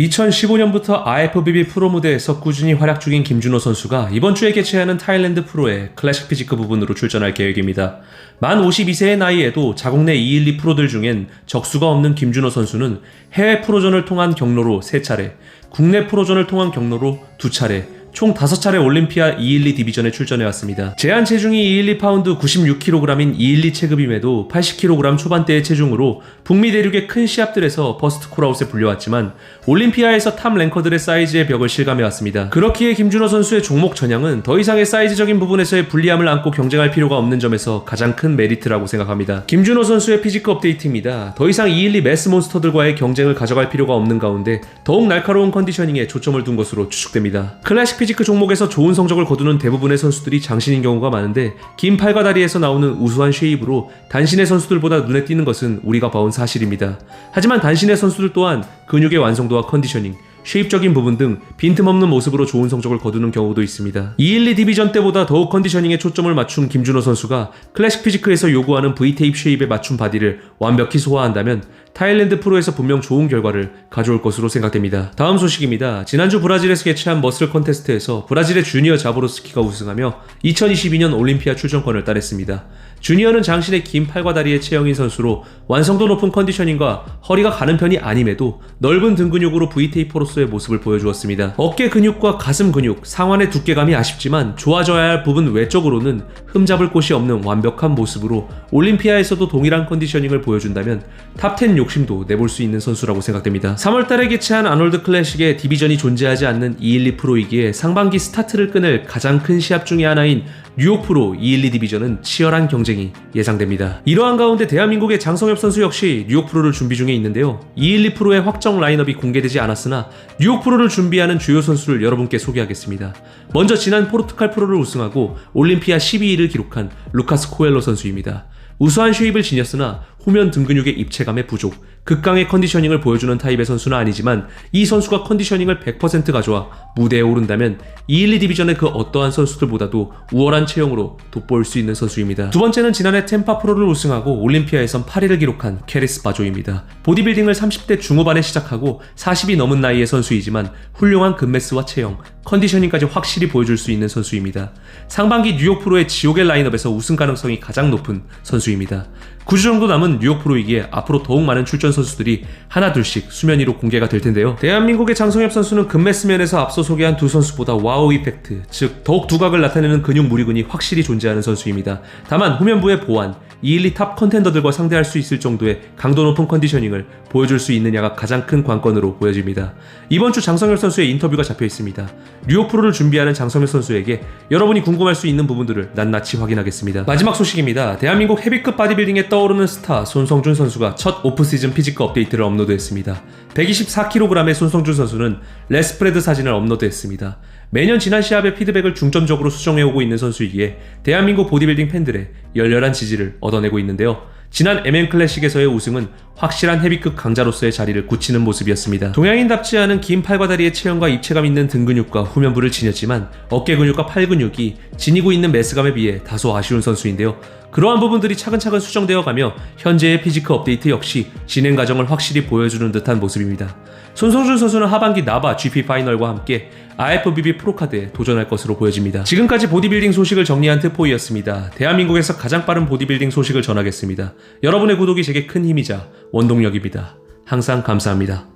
2015년부터 IFBB 프로 무대에서 꾸준히 활약 중인 김준호 선수가 이번 주에 개최하는 타일랜드 프로의 클래식 피지크 부분으로 출전할 계획입니다. 만 52세의 나이에도 자국 내 212 프로들 중엔 적수가 없는 김준호 선수는 해외 프로전을 통한 경로로 3차례, 국내 프로전을 통한 경로로 2차례, 총 5차례 올림피아 212 디비전에 출전해왔습니다. 제한 체중이 212파운드 96kg인 212 체급임에도 80kg 초반대의 체중으로 북미 대륙의 큰 시합들에서 퍼스트 콜아웃에 불려왔지만 올림피아에서 탑 랭커들의 사이즈의 벽을 실감해왔습니다. 그렇기에 김준호 선수의 종목 전향은 더 이상의 사이즈적인 부분에서의 불리함을 안고 경쟁할 필요가 없는 점에서 가장 큰 메리트라고 생각합니다. 김준호 선수의 피지크 업데이트입니다. 더 이상 212 매스 몬스터들과의 경쟁을 가져갈 필요가 없는 가운데 더욱 날카로운 컨디셔닝에 초점을 둔 것으로 추측됩니다. 클래식 피지크 종목에서 좋은 성적을 거두는 대부분의 선수들이 장신인 경우가 많은데 긴 팔과 다리에서 나오는 우수한 쉐입으로 단신의 선수들보다 눈에 띄는 것은 우리가 봐온 사실입니다. 하지만 단신의 선수들 또한 근육의 완성도와 컨디셔닝, 쉐입적인 부분 등 빈틈없는 모습으로 좋은 성적을 거두는 경우도 있습니다. 212 디비전 때보다 더욱 컨디셔닝에 초점을 맞춘 김준호 선수가 클래식 피지크에서 요구하는 V테이프 쉐입에 맞춘 바디를 완벽히 소화한다면 타일랜드 프로에서 분명 좋은 결과를 가져올 것으로 생각됩니다. 다음 소식입니다. 지난주 브라질에서 개최한 머슬 컨테스트에서 브라질의 주니어 자보로스키가 우승하며 2022년 올림피아 출전권을 따냈습니다. 주니어는 장신의 긴 팔과 다리의 체형인 선수로 완성도 높은 컨디셔닝과 허리가 가는 편이 아님에도 넓은 등 근육으로 V테이퍼로서의 모습을 보여주었습니다. 어깨 근육과 가슴 근육, 상완의 두께감이 아쉽지만 좋아져야 할 부분 외적으로는 흠잡을 곳이 없는 완벽한 모습으로 올림피아에서도 동일한 컨디셔닝을 보여준다면 탑10 욕심도 내볼 수 있는 선수라고 생각됩니다. 3월달에 개최한 아놀드 클래식에 디비전이 존재하지 않는 212 프로이기에 상반기 스타트를 끊을 가장 큰 시합 중의 하나인 뉴욕 프로 212 디비전은 치열한 경쟁이 예상됩니다. 이러한 가운데 대한민국의 장성엽 선수 역시 뉴욕 프로를 준비 중에 있는데요. 212 프로의 확정 라인업이 공개되지 않았으나 뉴욕 프로를 준비하는 주요 선수를 여러분께 소개하겠습니다. 먼저 지난 포르투갈 프로를 우승하고 올림피아 12위를 기록한 루카스 코엘로 선수입니다. 우수한 쉐입을 지녔으나 후면 등 근육의 입체감의 부족, 극강의 컨디셔닝을 보여주는 타입의 선수는 아니지만 이 선수가 컨디셔닝을 100% 가져와 무대에 오른다면 212 디비전의 그 어떠한 선수들보다도 우월한 체형으로 돋보일 수 있는 선수입니다. 두 번째는 지난해 템파 프로를 우승하고 올림피아에선 8위를 기록한 케리스 바조입니다. 보디빌딩을 30대 중후반에 시작하고 40이 넘은 나이의 선수이지만 훌륭한 근매스와 체형, 컨디셔닝까지 확실히 보여줄 수 있는 선수입니다. 상반기 뉴욕 프로의 지옥의 라인업에서 우승 가능성이 가장 높은 선수입니다. 9주 정도 남은 뉴욕 프로이기에 앞으로 더욱 많은 출전 선수들이 하나둘씩 수면 위로 공개가 될 텐데요. 대한민국의 장성엽 선수는 근매스면에서 앞서 소개한 두 선수보다 와우 이펙트, 즉 더욱 두각을 나타내는 근육 무리근이 확실히 존재하는 선수입니다. 다만 후면부의 보완, 212 탑 컨텐더들과 상대할 수 있을 정도의 강도 높은 컨디셔닝을 보여줄 수 있느냐가 가장 큰 관건으로 보여집니다. 이번 주 장성엽 선수의 인터뷰가 잡혀 있습니다. 뉴욕 프로를 준비하는 장성엽 선수에게 여러분이 궁금할 수 있는 부분들을 낱낱이 확인하겠습니다. 마지막 소식입니다. 대한민국 헤비급 바디빌딩에 떠오르는 스타 손성준 선수가 첫 오프시즌 피지크 업데이트를 업로드했습니다. 124kg의 손성준 선수는 레스프레드 사진을 업로드했습니다. 매년 지난 시합의 피드백을 중점적으로 수정해오고 있는 선수이기에 대한민국 보디빌딩 팬들의 열렬한 지지를 얻어내고 있는데요. 지난 MM 클래식에서의 우승은 확실한 헤비급 강자로서의 자리를 굳히는 모습이었습니다. 동양인답지 않은 긴 팔과 다리의 체형과 입체감 있는 등 근육과 후면부를 지녔지만 어깨 근육과 팔 근육이 지니고 있는 매스감에 비해 다소 아쉬운 선수인데요. 그러한 부분들이 차근차근 수정되어 가며 현재의 피지크 업데이트 역시 진행 과정을 확실히 보여주는 듯한 모습입니다. 손성준 선수는 하반기 나바 GP 파이널과 함께 IFBB 프로카드에 도전할 것으로 보여집니다. 지금까지 보디빌딩 소식을 정리한 트포이였습니다. 대한민국에서 가장 빠른 보디빌딩 소식을 전하겠습니다. 여러분의 구독이 제게 큰 힘이자 원동력입니다. 항상 감사합니다.